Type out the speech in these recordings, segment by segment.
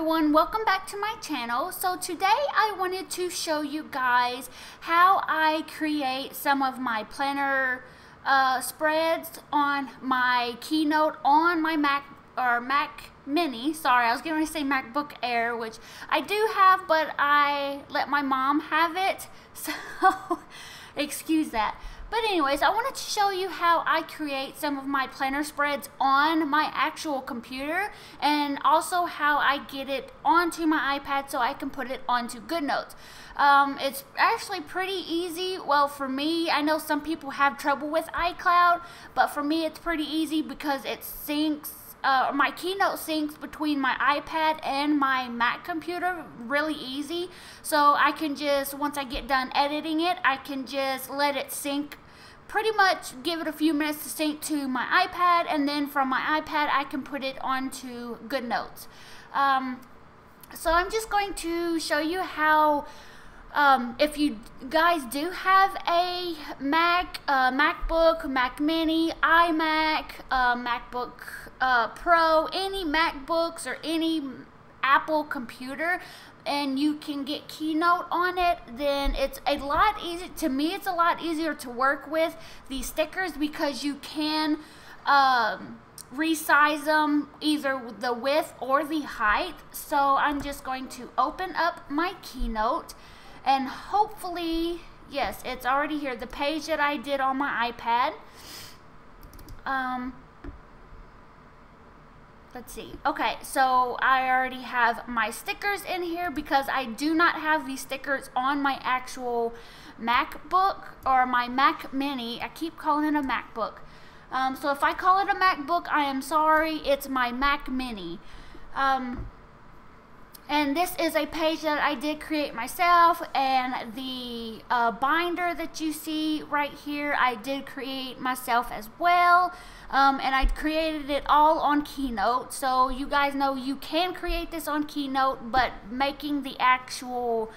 everyone, welcome back to my channel. So today I wanted to show you guys how I create some of my planner spreads on my Keynote on my Mac Mini. Sorry, I was going to say MacBook Air, which I do have, but I let my mom have it, so excuse that. But anyways, I wanted to show you how I create some of my planner spreads on my actual computer, and also how I get it onto my iPad so I can put it onto GoodNotes. It's actually pretty easy. Well, for me, I know some people have trouble with iCloud, but for me it's pretty easy because it syncs. My Keynote syncs between my iPad and my Mac computer really easy, so I can just, once I get done editing it, I can just let it sync, pretty much give it a few minutes to sync to my iPad, and then from my iPad I can put it onto GoodNotes. So I'm just going to show you how, if you guys do have a MacBook, Mac Mini, iMac, MacBook Pro, any MacBooks or any Apple computer, and you can get Keynote on it, then it's a lot easier. To me, it's a lot easier to work with these stickers because you can resize them, either the width or the height. So I'm just going to open up my Keynote, and hopefully, yes, it's already here, the page that I did on my iPad. Let's see. Okay, so I already have my stickers in here because I do not have these stickers on my actual MacBook or my Mac Mini. I keep calling it a MacBook. So if I call it a MacBook, I am sorry. It's my Mac Mini. And this is a page that I did create myself, and the binder that you see right here I did create myself as well. And I created it all on Keynote, so you guys know you can create this on Keynote, but making the actual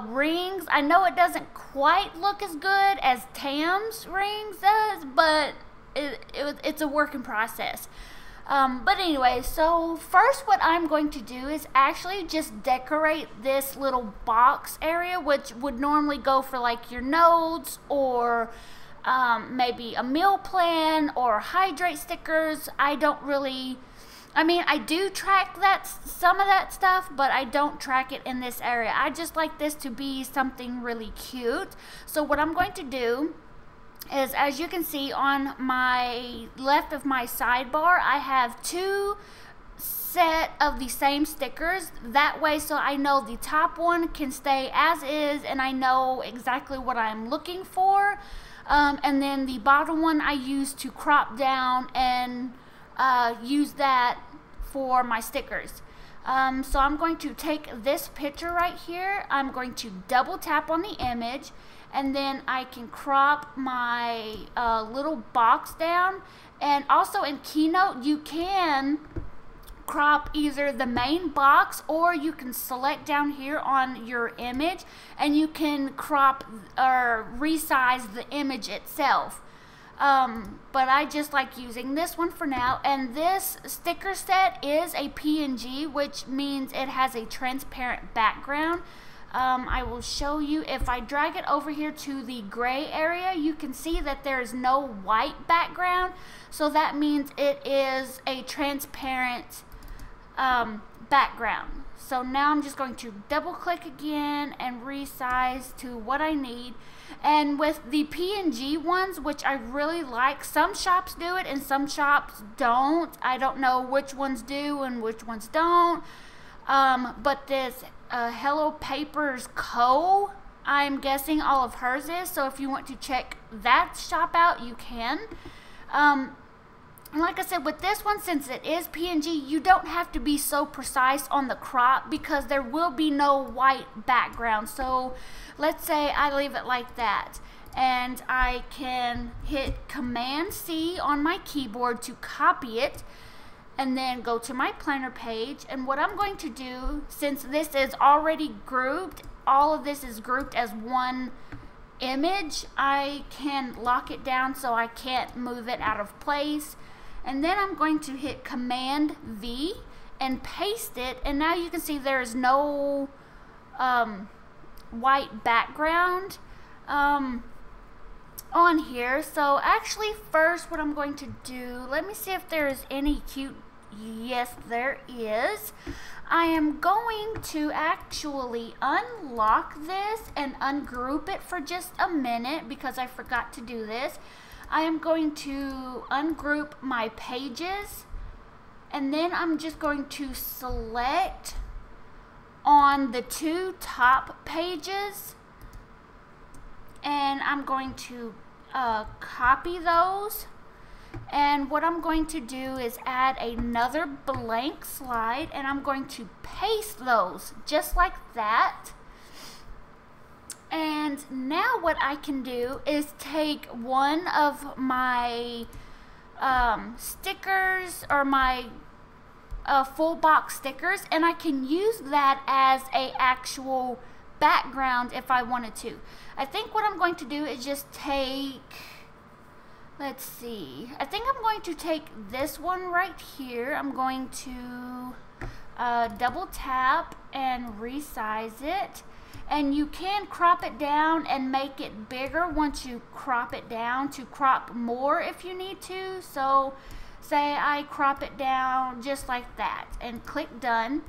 rings, I know it doesn't quite look as good as Tam's rings does, but it's a working process. But anyway, so first what I'm going to do is actually just decorate this little box area, which would normally go for like your notes or maybe a meal plan or hydrate stickers. I don't really, I mean, I do track that, some of that stuff, but I don't track it in this area. I just like this to be something really cute. So what I'm going to do is, as you can see on my left of my sidebar, I have two set of the same stickers. That way, so I know the top one can stay as is and I know exactly what I'm looking for. And then the bottom one I use to crop down and use that for my stickers. So I'm going to take this picture right here, I'm going to double tap on the image, and then I can crop my little box down. And also in Keynote you can crop either the main box, or you can select down here on your image and you can crop or resize the image itself. But I just like using this one for now. And this sticker set is a PNG, which means it has a transparent background. I will show you, if I drag it over here to the gray area, you can see that there is no white background, so that means it is a transparent background. So now I'm just going to double click again and resize to what I need. And with the PNG ones, which I really like, some shops do it and some shops don't. I don't know which ones do and which ones don't. But this Hello Papers Co., I'm guessing all of hers is, so if you want to check that shop out, you can. And like I said, with this one, since it is PNG, you don't have to be so precise on the crop because there will be no white background. So let's say I leave it like that, and I can hit Command C on my keyboard to copy it, and then go to my planner page. And what I'm going to do, since this is already grouped, all of this is grouped as one image, I can lock it down so I can't move it out of place. And then I'm going to hit Command V, and paste it, and now you can see there's no white background on here. So actually, first what I'm going to do, let me see if there's any cute, yes there is. I am going to actually unlock this and ungroup it for just a minute because I forgot to do this. I am going to ungroup my pages, and then I'm just going to select on the 2 top pages, and I'm going to copy those. And what I'm going to do is add another blank slide, and I'm going to paste those just like that. And now what I can do is take one of my stickers, or my full box stickers, and I can use that as a actual background if I wanted to. I think what I'm going to do is just take, let's see, I think I'm going to take this one right here. I'm going to double tap and resize it, and you can crop it down and make it bigger once you crop it down to crop more if you need to. So say I crop it down just like that and click done,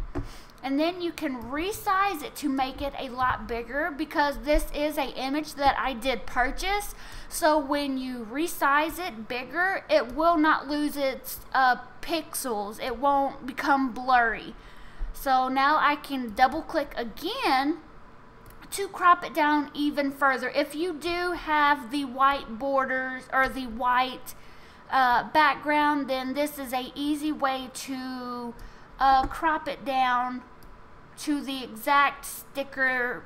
and then you can resize it to make it a lot bigger, because this is an image that I did purchase. So when you resize it bigger, it will not lose its pixels. It won't become blurry. So now I can double click again to crop it down even further. If you do have the white borders or the white background, then this is a easy way to crop it down to the exact sticker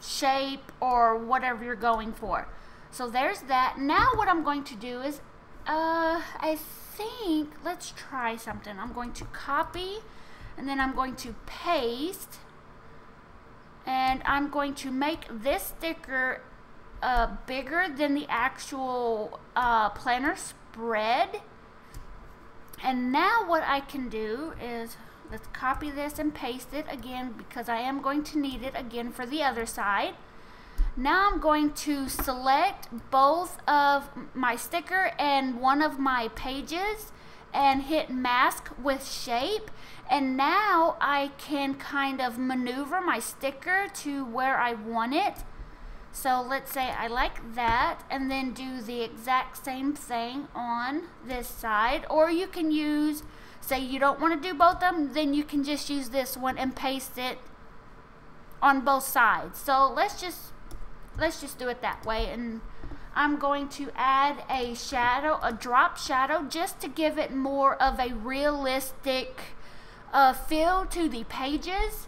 shape or whatever you're going for. So there's that. Now what I'm going to do is I think, let's try something. I'm going to copy, and then I'm going to paste, and I'm going to make this sticker bigger than the actual planner spread. And now what I can do is, let's copy this and paste it again, because I am going to need it again for the other side. Now I'm going to select both of my sticker and one of my pages and hit mask with shape, and now I can kind of maneuver my sticker to where I want it. So let's say I like that, and then do the exact same thing on this side. Or you can use, say you don't want to do both of them, then you can just use this one and paste it on both sides. So let's just do it that way. And I'm going to add a shadow, a drop shadow, just to give it more of a realistic feel to the pages.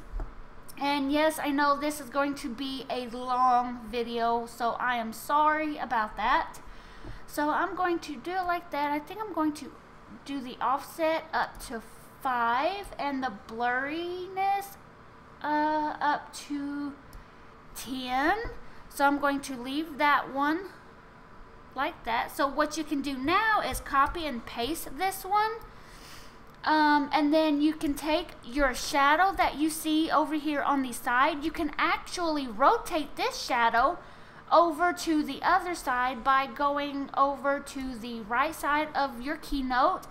And yes, I know this is going to be a long video, so I am sorry about that. So I'm going to do it like that. I think I'm going to do the offset up to 5 and the blurriness up to 10. So I'm going to leave that one like that. So what you can do now is copy and paste this one. And then you can take your shadow that you see over here on the side. You can actually rotate this shadow over to the other side by going over to the right side of your keynote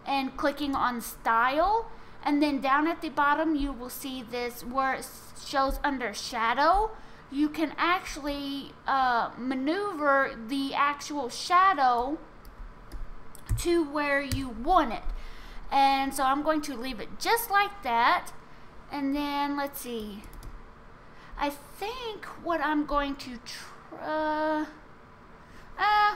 and clicking on style. And then down at the bottom you will see this where it shows under shadow. You can actually maneuver the actual shadow to where you want it. And so I'm going to leave it just like that. And then let's see, I think what I'm going to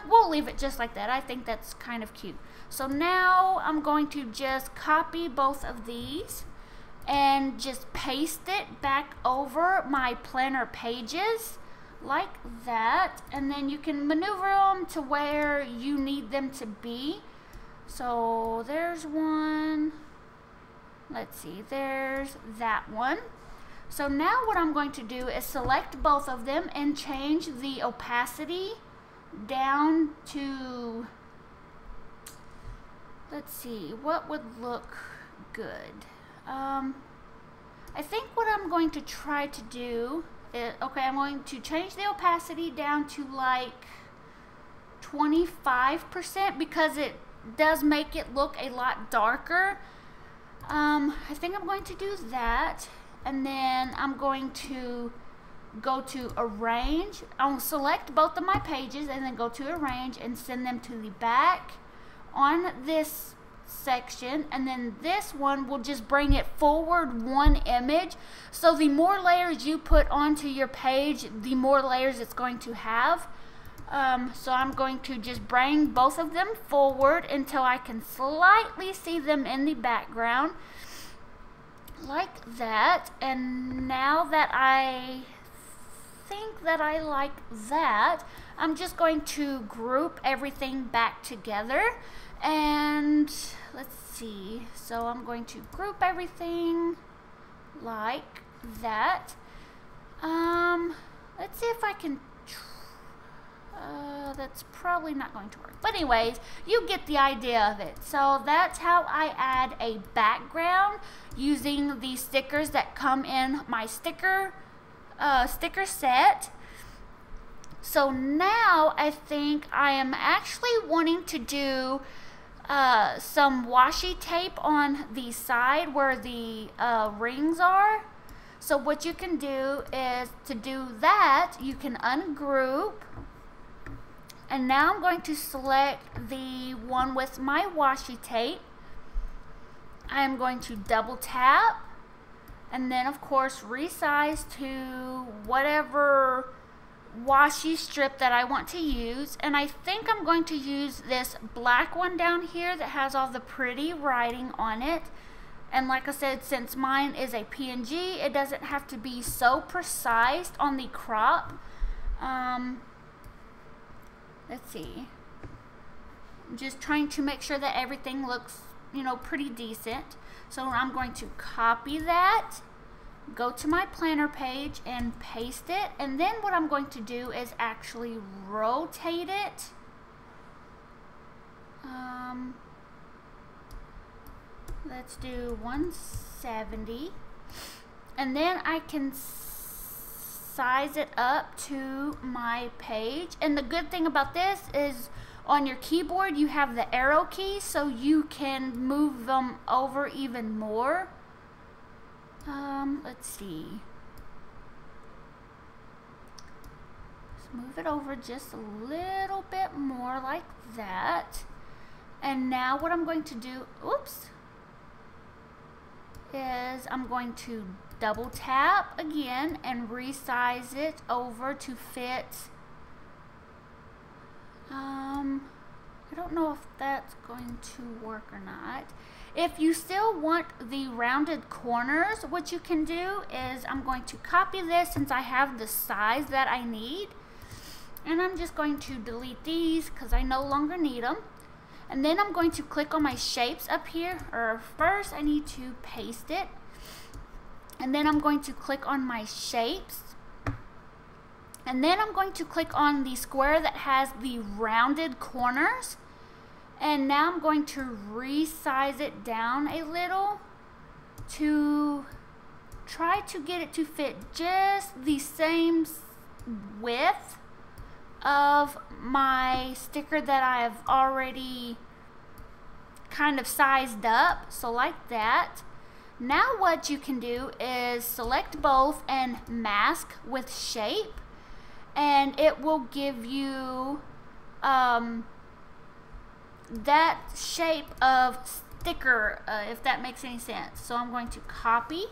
we'll leave it just like that. I think that's kind of cute. So now I'm going to just copy both of these and just paste it back over my planner pages like that, and then you can maneuver them to where you need them to be. So there's one, let's see, there's that one. So now what I'm going to do is select both of them and change the opacity down to, let's see, what would look good. I think what I'm going to try to do is, okay, I'm going to change the opacity down to like 25% because it does make it look a lot darker. I think I'm going to do that, and then I'm going to go to arrange. I'll select both of my pages and then go to arrange and send them to the back on this section, and then this one will just bring it forward one image. So the more layers you put onto your page, the more layers it's going to have. So I'm going to just bring both of them forward until I can slightly see them in the background, like that. And now that I think that I like that, I'm just going to group everything back together. And let's see, so I'm going to group everything like that. Let's see if I can that's probably not going to work, but anyways, you get the idea of it. So that's how I add a background using the stickers that come in my sticker set. So now I think I am actually wanting to do some washi tape on the side where the rings are. So what you can do is, to do that, you can ungroup, and now I'm going to select the one with my washi tape. I'm going to double tap, and then of course resize to whatever washi strip that I want to use. And I think I'm going to use this black one down here that has all the pretty writing on it. And like I said, since mine is a PNG, it doesn't have to be so precise on the crop. Let's see, I'm just trying to make sure that everything looks, you know, pretty decent. So I'm going to copy that, go to my planner page and paste it, and then what I'm going to do is actually rotate it. Let's do 170, and then I can size it up to my page. And the good thing about this is on your keyboard you have the arrow key, so you can move them over even more. Let's see, let's move it over just a little bit more like that. And now what I'm going to do, is I'm going to double tap again and resize it over to fit. I don't know if that's going to work or not. If you still want the rounded corners, what you can do is, I'm going to copy this since I have the size that I need, and I'm just going to delete these because I no longer need them. And then I'm going to click on my shapes up here, or first I need to paste it, and then I'm going to click on my shapes, and then I'm going to click on the square that has the rounded corners, and now I'm going to resize it down a little to try to get it to fit just the same width of my sticker that I've already kind of sized up. So like that. Now what you can do is select both and mask with shape, and it will give you that shape of sticker, if that makes any sense. So I'm going to copy,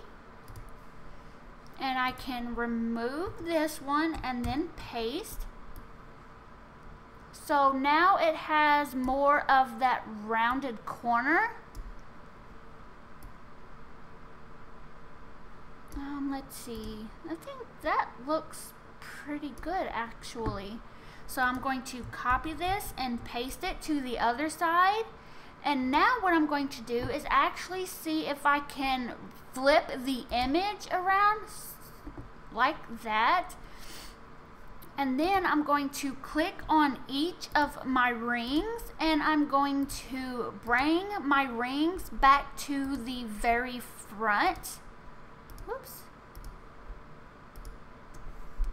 and I can remove this one and then paste. So now it has more of that rounded corner. Let's see, I think that looks pretty good actually. So I'm going to copy this and paste it to the other side. And now what I'm going to do is actually see if I can flip the image around like that. And then I'm going to click on each of my rings, and I'm going to bring my rings back to the very front. Whoops.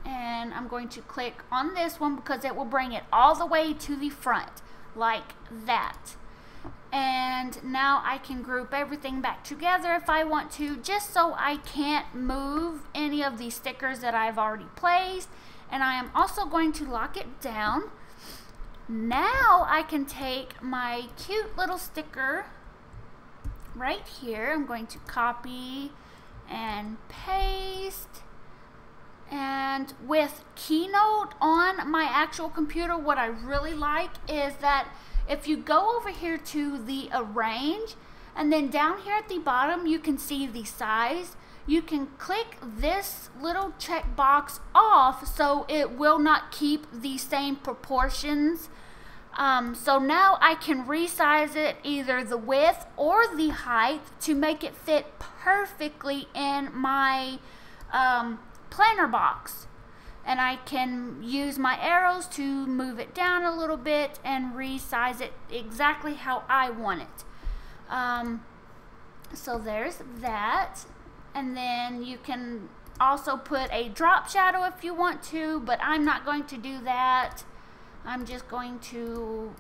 And I'm going to click on this one because it will bring it all the way to the front, like that. And now I can group everything back together if I want to, just so I can't move any of these stickers that I've already placed. And I am also going to lock it down. Now I can take my cute little sticker right here. I'm going to copy and paste. And with Keynote on my actual computer, what I really like is that if you go over here to the arrange, and then down here at the bottom you can see the size, you can click this little checkbox off so it will not keep the same proportions. So now I can resize it, either the width or the height, to make it fit perfectly in my planner box. And I can use my arrows to move it down a little bit and resize it exactly how I want it. So there's that. And then you can also put a drop shadow if you want to, but I'm not going to do that. I'm just going to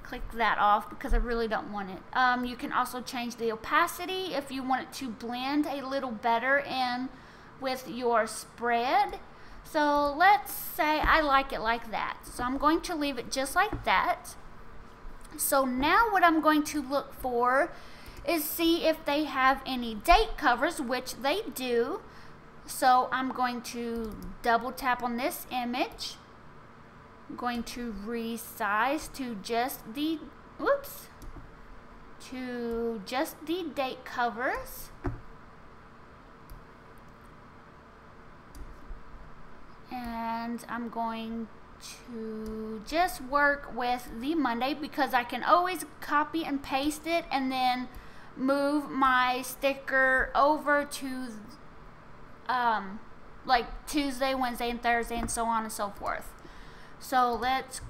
click that off because I really don't want it. You can also change the opacity if you want it to blend a little better in with your spread. So let's say I like it like that. So I'm going to leave it just like that. So now what I'm going to look for is see if they have any date covers, which they do. So I'm going to double tap on this image. I'm going to resize to just the, to just the date covers. And I'm going to just work with the Monday because I can always copy and paste it and then move my sticker over to like Tuesday, Wednesday, and Thursday, and so on and so forth. So let's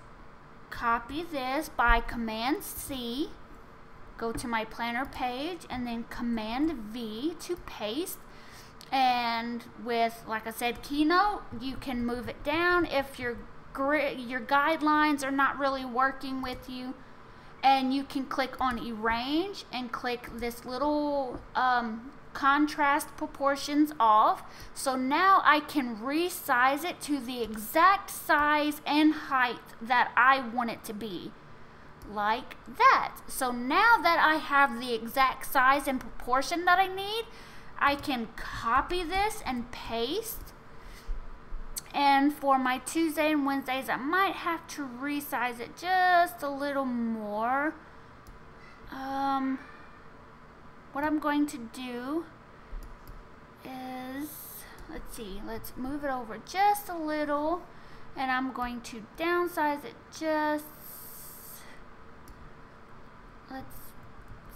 copy this by Command C, go to my planner page, and then Command V to paste. And with, like I said, Keynote, you can move it down if your guidelines are not really working with you. And you can click on Arrange and click this little contrast proportions off. So now I can resize it to the exact size and height that I want it to be. Like that. So now that I have the exact size and proportion that I need, I can copy this and paste. And for my Tuesday and Wednesdays, I might have to resize it just a little more. What I'm going to do is, let's see, let's move it over just a little, and I'm going to downsize it just, let's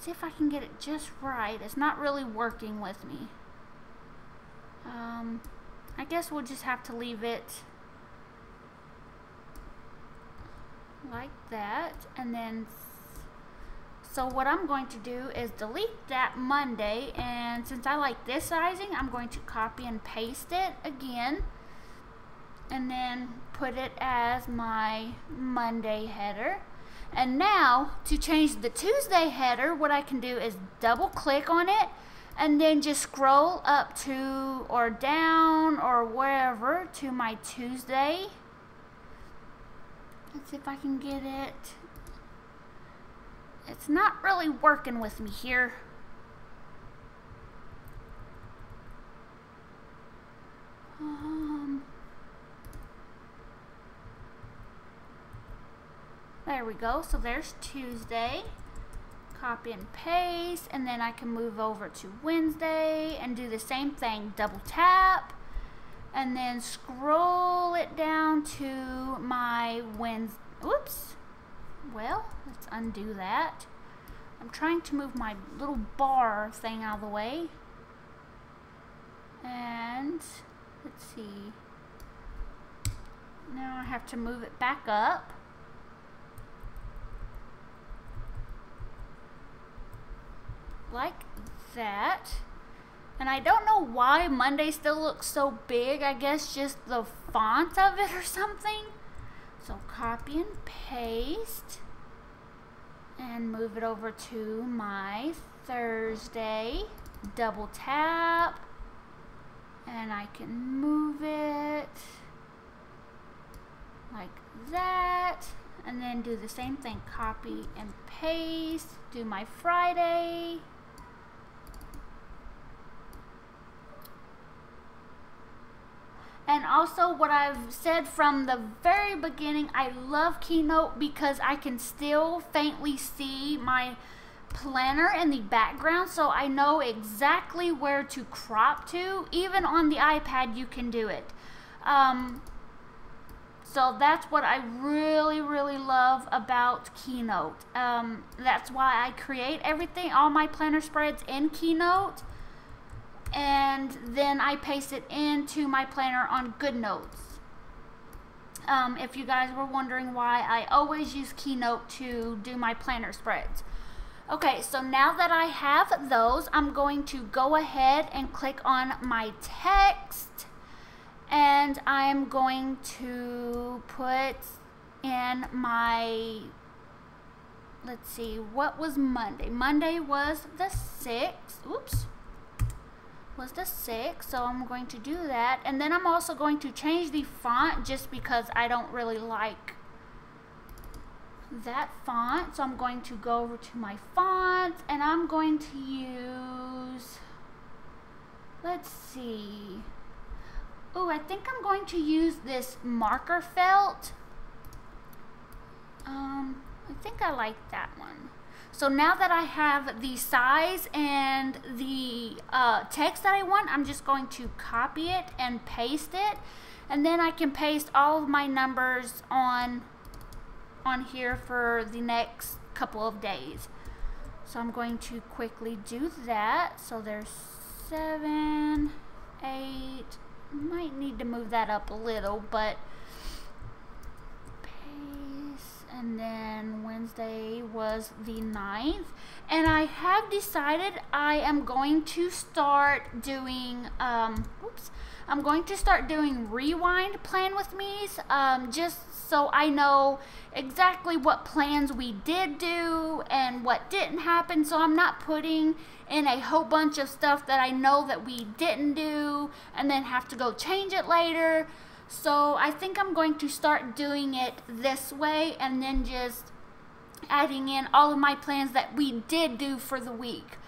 see if I can get it just right. It's not really working with me. I guess we'll just have to leave it like that. And then, so what I'm going to do is delete that Monday, and since I like this sizing, I'm going to copy and paste it again, and then put it as my Monday header. And now, to change the Tuesday header, what I can do is double click on it and then just scroll up to or down or wherever to my Tuesday. Let's see if I can get it. It's not really working with me here. There we go. So there's Tuesday. Copy and paste, and then I can move over to Wednesday and do the same thing. Double tap and then scroll it down to my Wednesday. Oops. Well, let's undo that. I'm trying to move my little bar thing out of the way. And let's see. Now I have to move it back up. Like that. And I don't know why Monday still looks so big. I guess just the font of it or something. So copy and paste. And move it over to my Thursday. Double tap. And I can move it like that. And then do the same thing. Copy and paste. Do my Friday. And also what I've said from the very beginning, I love Keynote because I can still faintly see my planner in the background, so I know exactly where to crop to. Even on the iPad you can do it. So that's what I really love about Keynote. That's why I create everything, all my planner spreads in Keynote. And then I paste it into my planner on GoodNotes. If you guys were wondering why I always use Keynote to do my planner spreads. Okay, so now that I have those, I'm going to go ahead and click on my text. And I'm going to put in my, let's see, what was Monday? Monday was the 6th. Oops. Was the 6th, so I'm going to do that. And then I'm also going to change the font just because I don't really like that font. So I'm going to go over to my fonts and I'm going to use, let's see. Oh, I think I'm going to use this marker felt. I think I like that one. So now that I have the size and the text that I want, I'm just going to copy it and paste it. And then I can paste all of my numbers on here for the next couple of days. So I'm going to quickly do that. So there's 7, 8, might need to move that up a little, but and then Wednesday was the 9th. And I have decided I am going to start doing, I'm going to start doing rewind plan with me's, just so I know exactly what plans we did do and what didn't happen. So I'm not putting in a whole bunch of stuff that I know that we didn't do and then have to go change it later. So I think I'm going to start doing it this way and then just adding in all of my plans that we did do for the week.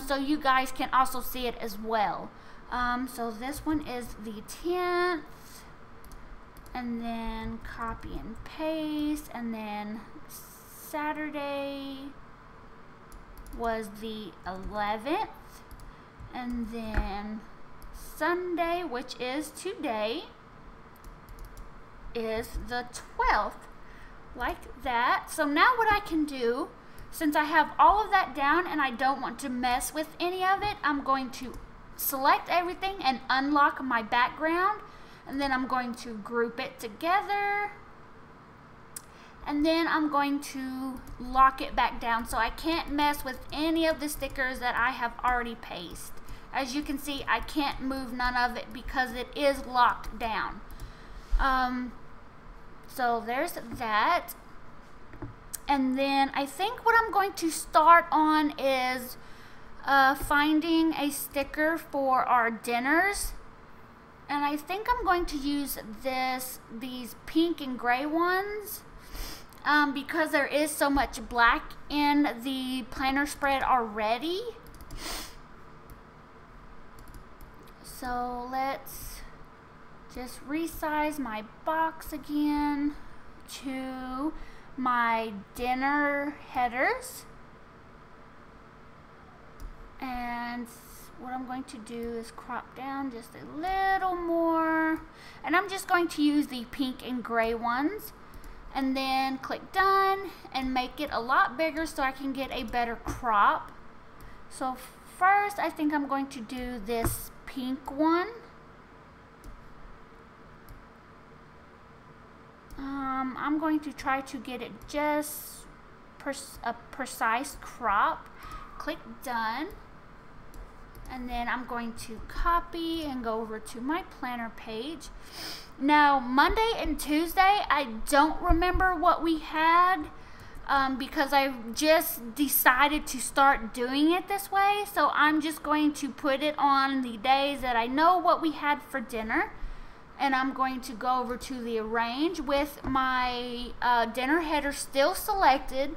So you guys can also see it as well. So this one is the 10th, and then copy and paste, and then Saturday was the 11th, and then Sunday, which is today, is the 12th, like that. So now what I can do, since I have all of that down and I don't want to mess with any of it, I'm going to select everything and unlock my background, and then I'm going to group it together, and then I'm going to lock it back down so I can't mess with any of the stickers that I have already pasted. As you can see, I can't move none of it because it is locked down. So there's that. And then I think what I'm going to start on is finding a sticker for our dinners. And I think I'm going to use these pink and gray ones because there is so much black in the planner spread already. So let's just resize my box again to my dinner headers. And what I'm going to do is crop down just a little more. And I'm just going to use the pink and gray ones. And then click done and make it a lot bigger so I can get a better crop. So first I think I'm going to do this pink one. I'm going to try to get it just a precise crop. Click done. And then I'm going to copy and go over to my planner page. Now, Monday and Tuesday, I don't remember what we had because I just decided to start doing it this way. So I'm just going to put it on the days that I know what we had for dinner. And I'm going to go over to the arrange with my dinner header still selected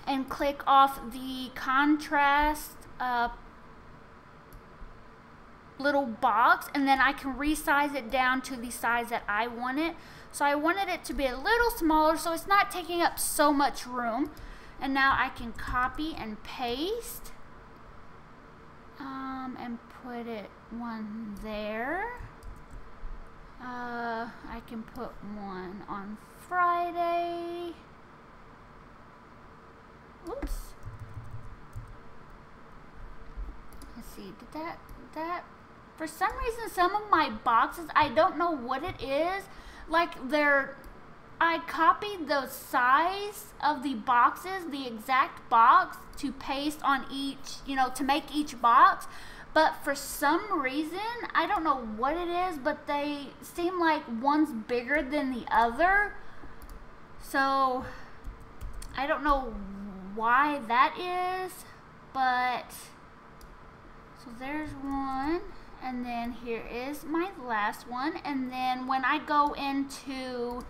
and click off the contrast little box, and then I can resize it down to the size that I want it. So I wanted it to be a little smaller so it's not taking up so much room. And now I can copy and paste and put it one there. I can put one on Friday. Oops. Let's see, did that for some reason some of my boxes, I don't know what it is, like I copied the size of the boxes, the exact box to paste on each, to make each box, but for some reason, I don't know what it is, but they seem like one's bigger than the other. So I don't know why that is, but so there's one, and then here is my last one. And then when I go into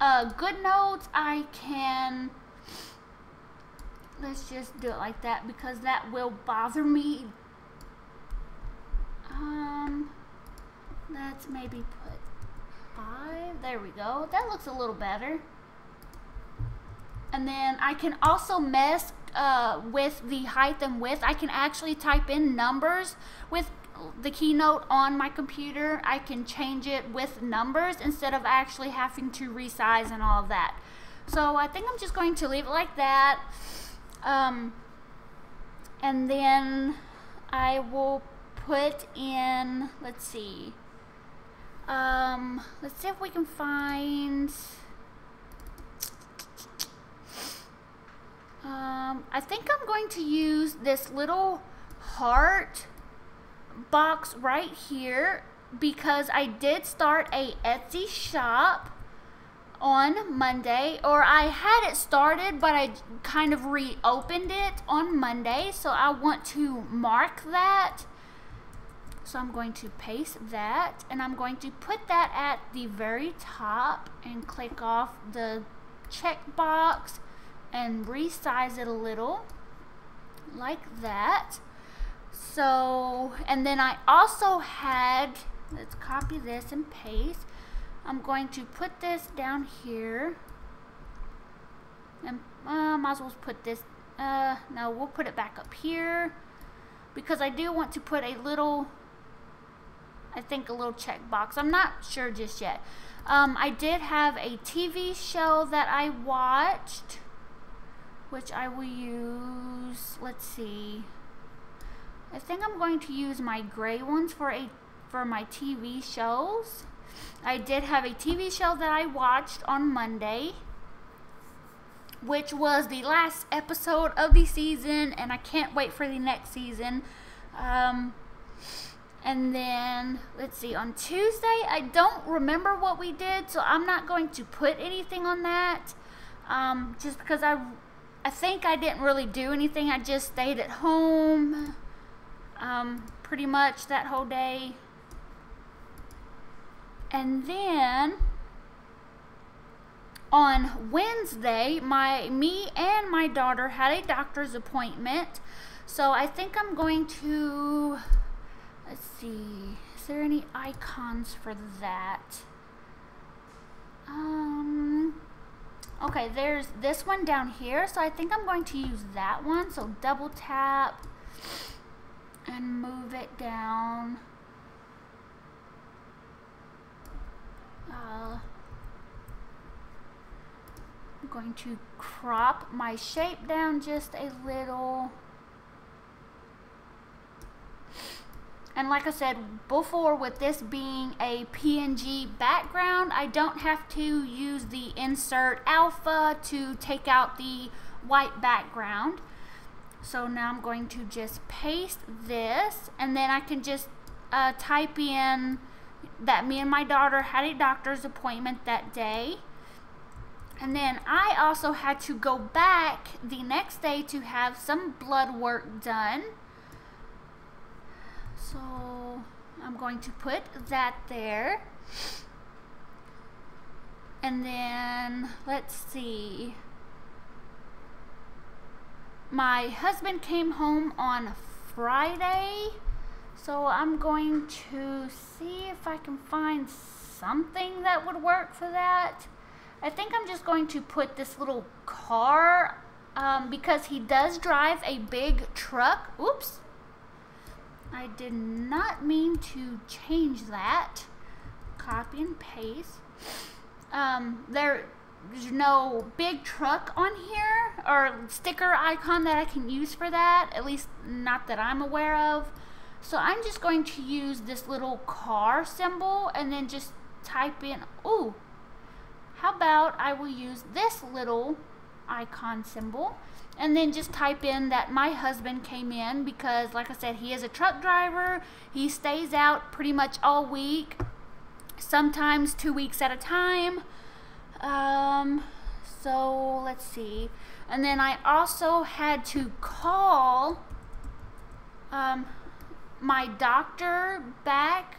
GoodNotes, I can, let's just do it like that because that will bother me. Let's maybe put 5. There we go. That looks a little better. And then I can also mess with the height and width. I can actually type in numbers with the keynote on my computer. I can change it with numbers instead of actually having to resize and all of that. So I think I'm just going to leave it like that. And then I will put in, let's see if we can find, I think I'm going to use this little heart box right here because I did start a Etsy shop on Monday, or I had it started but I kind of reopened it on Monday, so I want to mark that. So I'm going to paste that, and I'm going to put that at the very top and click off the check box and resize it a little like that. So, and then I also had, let's copy this and paste. I'm going to put this down here, and might as well put this, no, we'll put it back up here because I do want to put a little, I think a little check box. I'm not sure just yet. I did have a TV show that I watched, which I will use, let's see, I think I'm going to use my gray ones for my TV shows. I did have a TV show that I watched on Monday, which was the last episode of the season, and I can't wait for the next season. And then, let's see, on Tuesday, I don't remember what we did, so I'm not going to put anything on that, just because I think I didn't really do anything. I just stayed at home pretty much that whole day. And then on Wednesday, me and my daughter had a doctor's appointment. So I think I'm going to, let's see, is there any icons for that? Okay, there's this one down here. So I think I'm going to use that one. So double tap and move it down. I'm going to crop my shape down just a little. And like I said before, with this being a PNG background, I don't have to use the insert alpha to take out the white background. So now I'm going to just paste this, and then I can just type in that me and my daughter had a doctor's appointment that day. And then I also had to go back the next day to have some blood work done. So I'm going to put that there. And then let's see. My husband came home on Friday, so I'm going to see if I can find something that would work for that. I think I'm just going to put this little car because he does drive a big truck. Oops. I did not mean to change that. Copy and paste. There's no big truck on here or sticker icon that I can use for that, at least not that I'm aware of. So I'm just going to use this little car symbol and then just type in, ooh, how about I will use this little icon symbol and then just type in that my husband came in because, like I said, he is a truck driver. He stays out pretty much all week, sometimes 2 weeks at a time. So let's see. And then I also had to call my doctor back,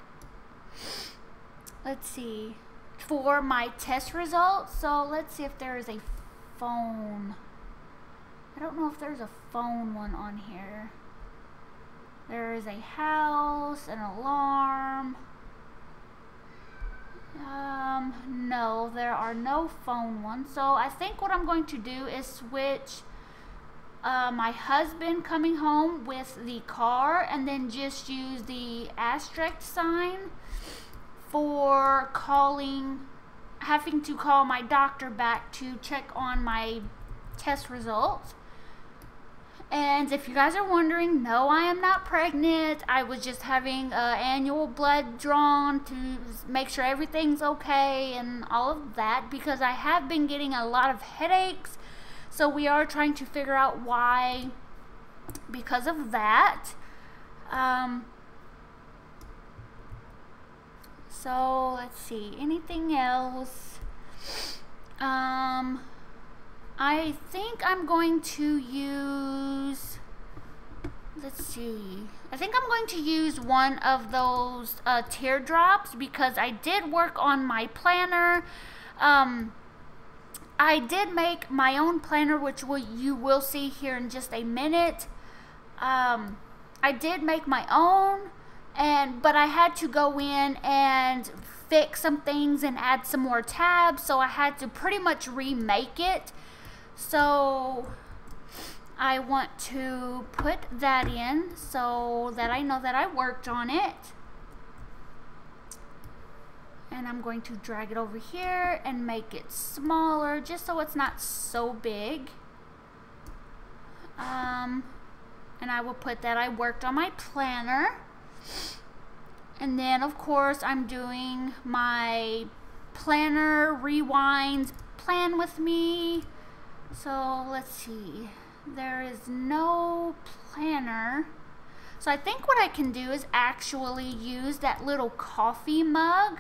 let's see, for my test results. So let's see if there is a phone. I don't know if there's a phone one on here. There is a house, an alarm. No, there are no phone ones. So I think what I'm going to do is switch my husband coming home with the car and then just use the asterisk sign for having to call my doctor back to check on my test results. And if you guys are wondering, no, I am not pregnant. I was just having annual blood drawn to make sure everything's okay and all of that, because I have been getting a lot of headaches. So we are trying to figure out why because of that. So let's see, anything else? I think I'm going to use, let's see, I think I'm going to use one of those teardrops because I did work on my planner. I did make my own planner, which you will see here in just a minute. I did make my own, but I had to go in and fix some things and add some more tabs, so I had to pretty much remake it. So I want to put that in so that I know that I worked on it. And I'm going to drag it over here and make it smaller just so it's not so big. And I will put that I worked on my planner. And then of course I'm doing my planner rewinds plan with me. So let's see, there is no planner. So I think what I can do is actually use that little coffee mug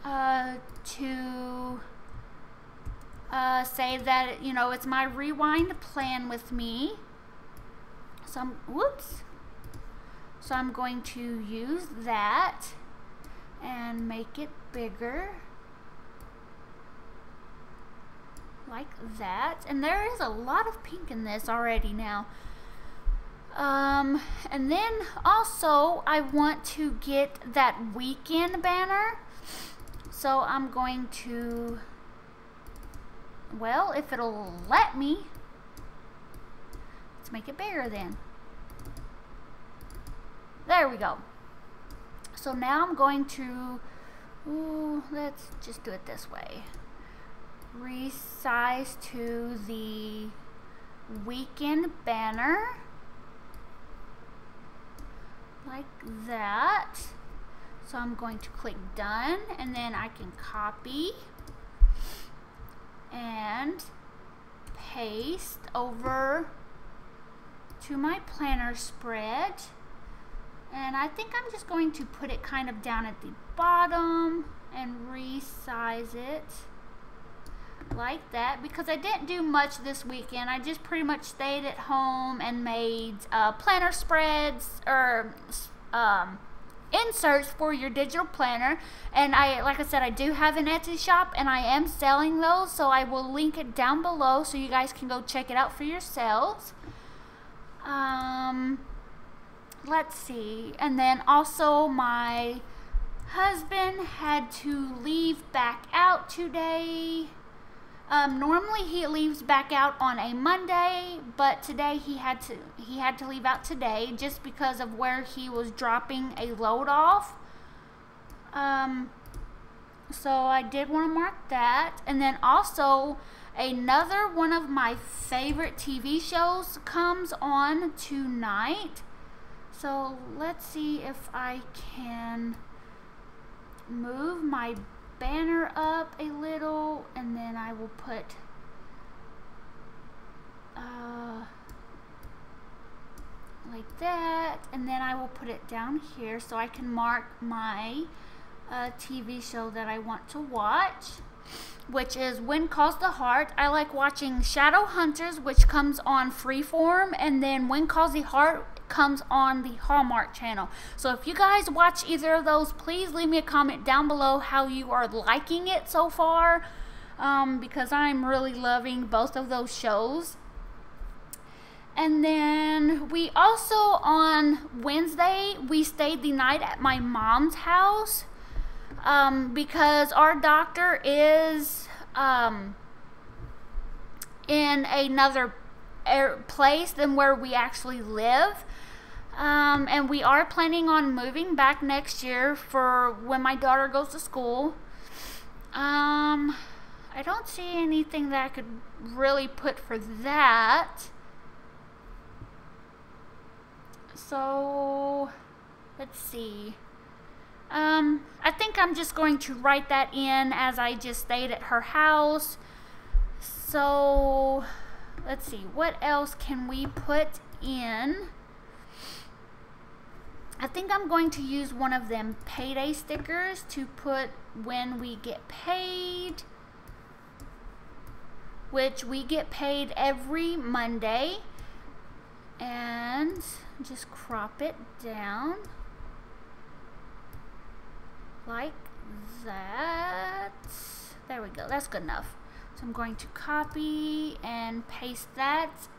to say that, you know, it's my rewind plan with me. So I'm going to use that and make it bigger. Like that. And there is a lot of pink in this already now. And then also I want to get that weekend banner. So I'm going to, well, if it'll let me, let's make it bigger then. There we go. So now I'm going to, let's just do it this way. Resize to the weekend banner. Like that. So I'm going to click done, and then I can copy and paste over to my planner spread. And I think I'm just going to put it kind of down at the bottom and resize it like that, because I didn't do much this weekend. I just pretty much stayed at home and made planner spreads or inserts for your digital planner. And like I said, I do have an Etsy shop and I am selling those, so I will link it down below so you guys can go check it out for yourselves. Let's see. And then also my husband had to leave back out today. Normally he leaves back out on a Monday, but today he had to leave out today just because of where he was dropping a load off. So I did want to mark that. And then also another one of my favorite TV shows comes on tonight. So let's see if I can move my banner up a little, and then I will put like that, and then I will put it down here so I can mark my TV show that I want to watch, which is When Calls the Heart. I like watching Shadowhunters, which comes on Freeform, and then When Calls the Heart comes on the Hallmark Channel. So if you guys watch either of those, please leave me a comment down below how you are liking it so far, because I'm really loving both of those shows. And then we also, on Wednesday, we stayed the night at my mom's house, because our doctor is in another place than where we actually live. And we are planning on moving back next year for when my daughter goes to school. I don't see anything that I could really put for that. So let's see. I think I'm just going to write that in as I just stayed at her house. So let's see, what else can we put in? I think I'm going to use one of them payday stickers to put when we get paid, which we get paid every Monday. And just crop it down like that. There we go, that's good enough. So I'm going to copy and paste that.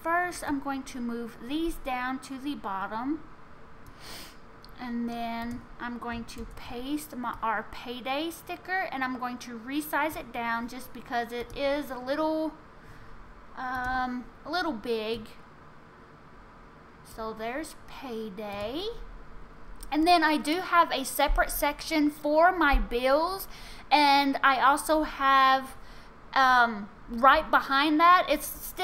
First, I'm going to move these down to the bottom, and then I'm going to paste our payday sticker, and I'm going to resize it down just because it is a little big. So there's payday. And then I do have a separate section for my bills, and I also have right behind that, it's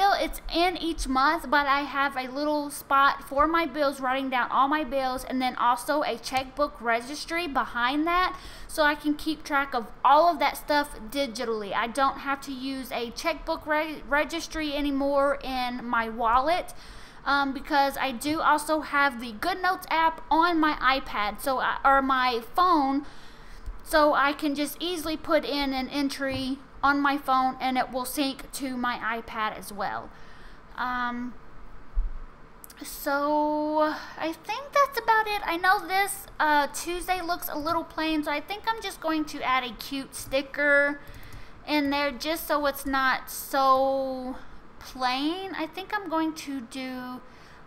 in each month, but I have a little spot for my bills, writing down all my bills, and then also a checkbook registry behind that, so I can keep track of all of that stuff digitally. I don't have to use a checkbook registry anymore in my wallet. Because I do also have the GoodNotes app on my iPad, or my phone, so I can just easily put in an entry on my phone and it will sync to my iPad as well. So I think that's about it. I know this Tuesday looks a little plain, so I think I'm just going to add a cute sticker in there just so it's not so plain. I think I'm going to do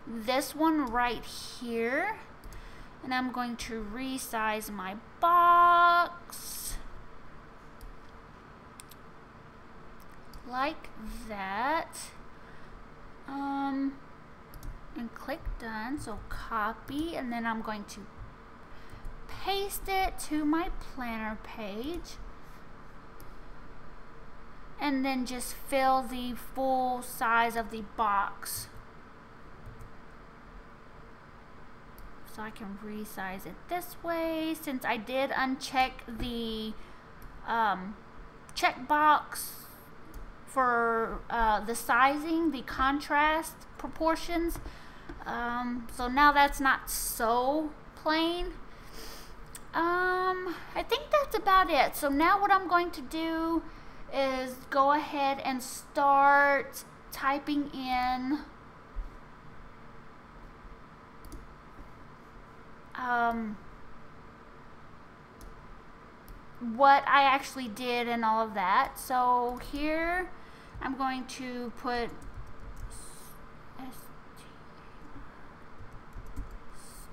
this one right here, and I'm going to resize my box like that, and click done. So copy, and then I'm going to paste it to my planner page, and then just fill the full size of the box. So I can resize it this way, since I did uncheck the checkbox for the sizing, the contrast proportions. So now that's not so plain. I think that's about it. So now what I'm going to do is go ahead and start typing in what I actually did and all of that. So here I'm going to put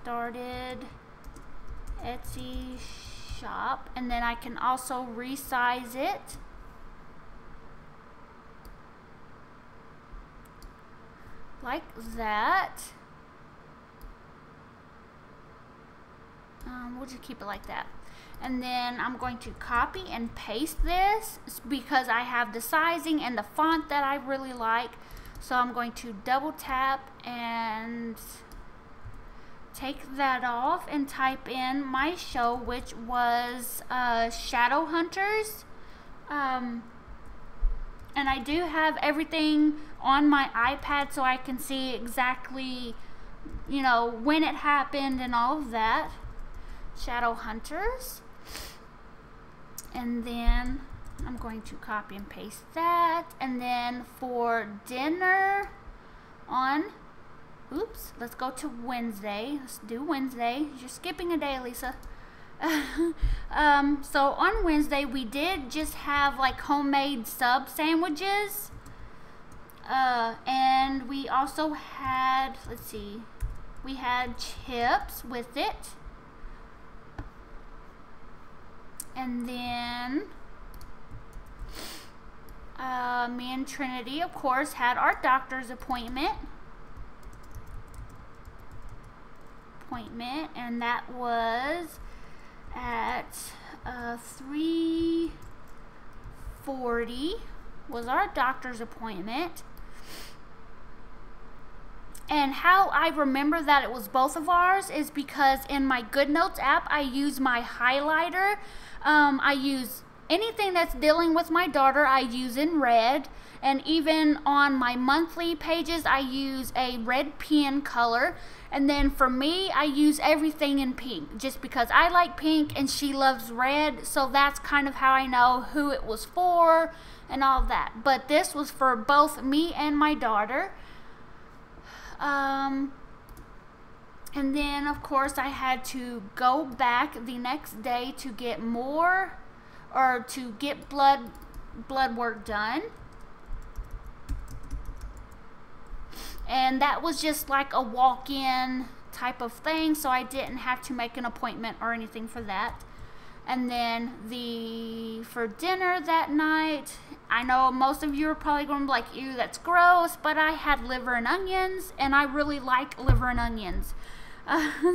started Etsy shop, and then I can also resize it. Like that. We'll just keep it like that. And then I'm going to copy and paste this because I have the sizing and the font that I really like. So I'm going to double tap and take that off and type in my show, which was Shadow Hunters. And I do have everything on my iPad so I can see exactly, you know, when it happened and all of that. Shadow Hunters. And then I'm going to copy and paste that. And then for dinner on, oops, let's go to Wednesday. Let's do Wednesday. You're skipping a day, Lisa. So on Wednesday we did just have like homemade sub sandwiches. And we also had, let's see, we had chips with it. And then me and Trinity, of course, had our doctor's appointment. And that was at 3:40 was our doctor's appointment. And how I remember that it was both of ours is because in my GoodNotes app, I use my highlighter. I use anything that's dealing with my daughter, I use in red. And even on my monthly pages, I use a red pen color. And then for me, I use everything in pink just because I like pink and she loves red. So that's kind of how I know who it was for and all of that. But this was for both me and my daughter. And then of course I had to go back the next day to get more, or to get blood work done. And that was just like a walk-in type of thing, so I didn't have to make an appointment or anything for that. And then for dinner that night, I know most of you are probably going to be like, ew, that's gross, but I had liver and onions, and I really like liver and onions.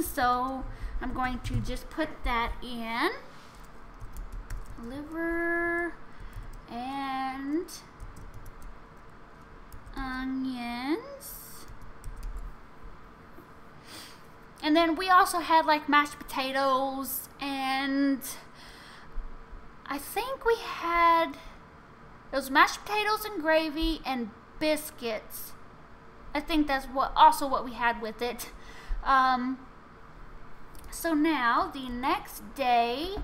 So I'm going to just put that in. Liver and onions. And then we also had like mashed potatoes, and I think we had those mashed potatoes and gravy and biscuits. I think that's what we had with it. So now the next day,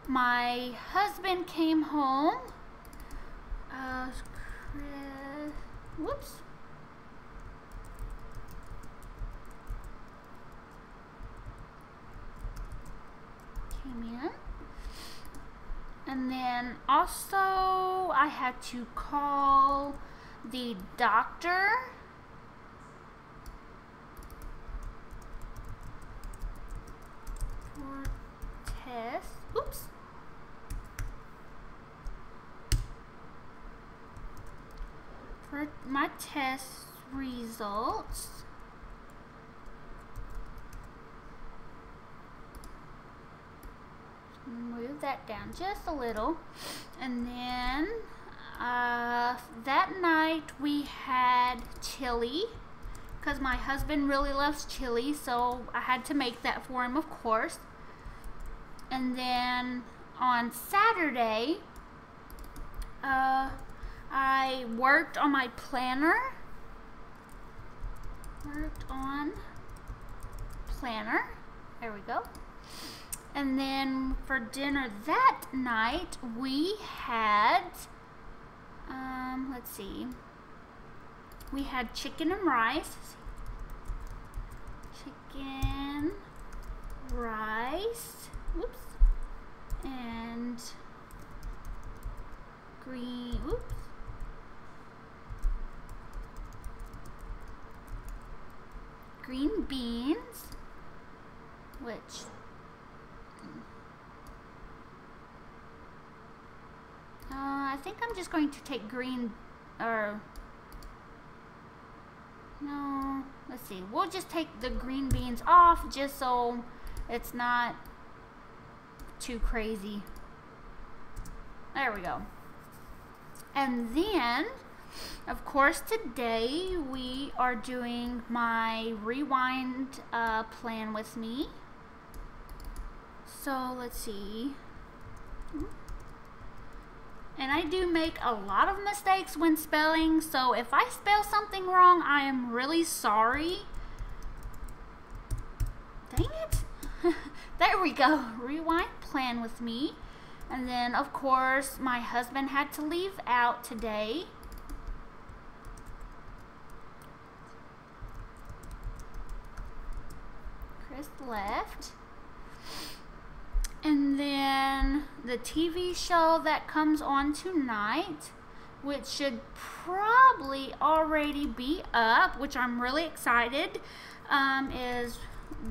my husband came home. Whoops. Came in. And then also I had to call the doctor. For test. Oops. For my test results. Move that down just a little. And then that night we had chili, because my husband really loves chili, so I had to make that for him, of course. And then on Saturday I worked on my planner. There we go. And then for dinner that night, we had, let's see, we had chicken and rice. Chicken, rice, whoops, and green, whoops, green beans, which I think I'm just going to take no, let's see, we'll just take the green beans off just so it's not too crazy. There we go. And then, of course, today we are doing my rewind plan with me. So let's see. And I do make a lot of mistakes when spelling, so if I spell something wrong, I am really sorry. Dang it. There we go. Rewind plan with me. And then, of course, my husband had to leave out today. Chris left. And then the TV show that comes on tonight, which should probably already be up, which I'm really excited, is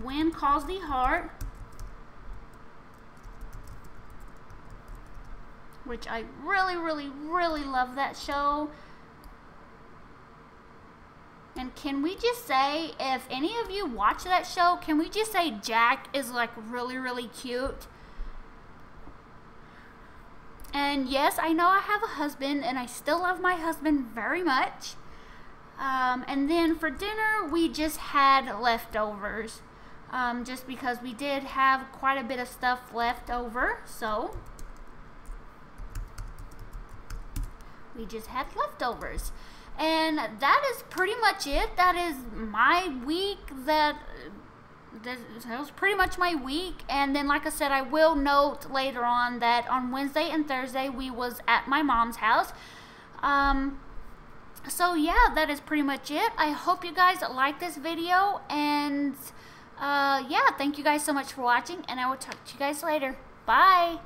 When Calls the Heart, which I really, really, really love that show. And can we just say, if any of you watch that show, can we just say Jack is like really, really cute? And yes, I know I have a husband, and I still love my husband very much. And then for dinner, we just had leftovers. Just because we did have quite a bit of stuff left over, so we just had leftovers. And that is pretty much it. That is my week. That was pretty much my week. And then, like I said, I will note later on that on Wednesday and Thursday we was at my mom's house. So yeah, that is pretty much it. I hope you guys like this video, and yeah, thank you guys so much for watching, and I will talk to you guys later. Bye.